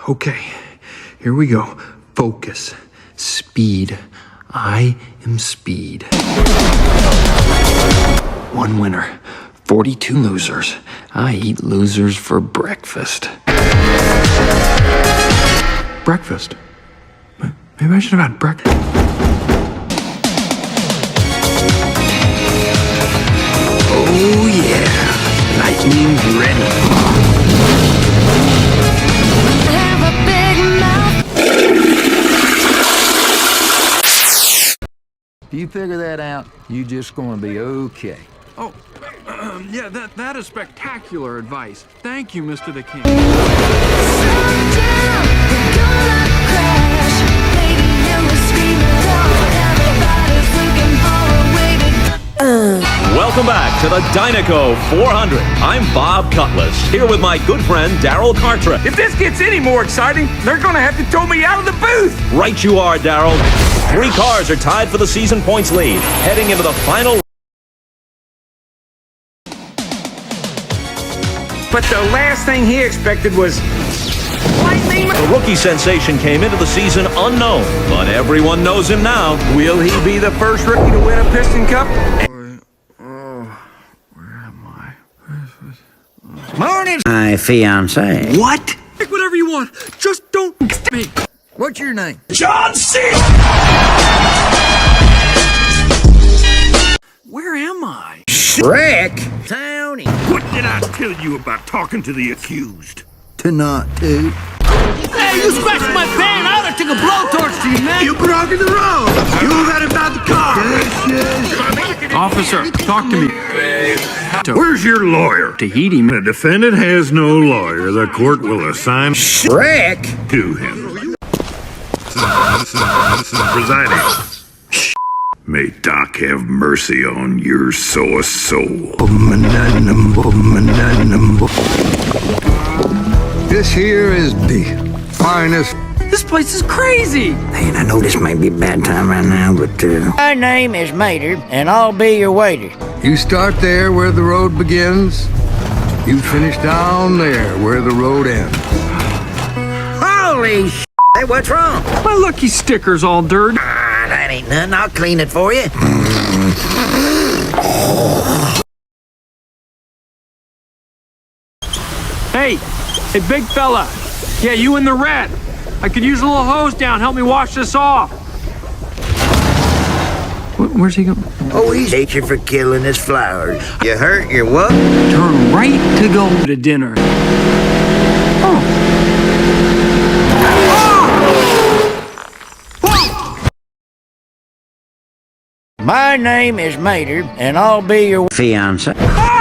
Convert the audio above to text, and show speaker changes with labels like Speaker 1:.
Speaker 1: Okay, here we go. Focus. Speed. I am speed. One winner. 42 losers. I eat losers for breakfast. Breakfast? Maybe I should have had breakfast. Oh yeah, lightning's ready.
Speaker 2: If you figure that out, you just gonna be okay.
Speaker 1: Oh, yeah, that is spectacular advice. Thank you, Mr. the King.
Speaker 3: Welcome back to the Dynaco 400. I'm Bob Cutlass, here with my good friend Daryl Cartra.
Speaker 4: If this gets any more exciting, they're gonna have to tow me out of the booth.
Speaker 3: Right you are, Daryl. 3 cars are tied for the season points lead, heading into the final.
Speaker 4: But the last thing he expected was lightning.
Speaker 3: The rookie sensation came into the season unknown, but everyone knows him now.
Speaker 4: Will he be the first rookie to win a Piston Cup? Morning,
Speaker 5: My fiance.
Speaker 1: What? Pick whatever you want. Just don't me.
Speaker 2: What's your name?
Speaker 3: John C.
Speaker 1: Where am I?
Speaker 5: Rick. Tony.
Speaker 6: What did I tell you about talking to the accused?
Speaker 2: To not to.
Speaker 4: Hey, you scratched my pan. I oughta took a blowtorch to you, man.
Speaker 6: You blocking the road! You got about the car!
Speaker 1: Officer, talk to me.
Speaker 6: Where's your lawyer?
Speaker 1: Tahiti,
Speaker 6: The defendant has no lawyer. The court will assign
Speaker 5: Rick.
Speaker 6: to him. Presiding. May Doc have mercy on your sore soul.
Speaker 2: This here is the finest.
Speaker 1: This place is crazy.
Speaker 5: Man, I know this might be a bad time right now, but
Speaker 7: My name is Mater, and I'll be your waiter.
Speaker 2: You start there where the road begins. You finish down there where the road ends.
Speaker 5: holy sh**! Hey, what's wrong?
Speaker 1: My lucky sticker's all dirty.
Speaker 5: Ah, that ain't nothing. I'll clean it for you.
Speaker 1: Hey, big fella. Yeah, you in the red. I could use a little hose down. Help me wash this off. Where's he going?
Speaker 5: Oh, he's hate you for killing his flowers. You hurt? You're what?
Speaker 1: Turn right to go to dinner.
Speaker 7: My name is Mater, and I'll be your
Speaker 5: Fiance.
Speaker 4: Ah!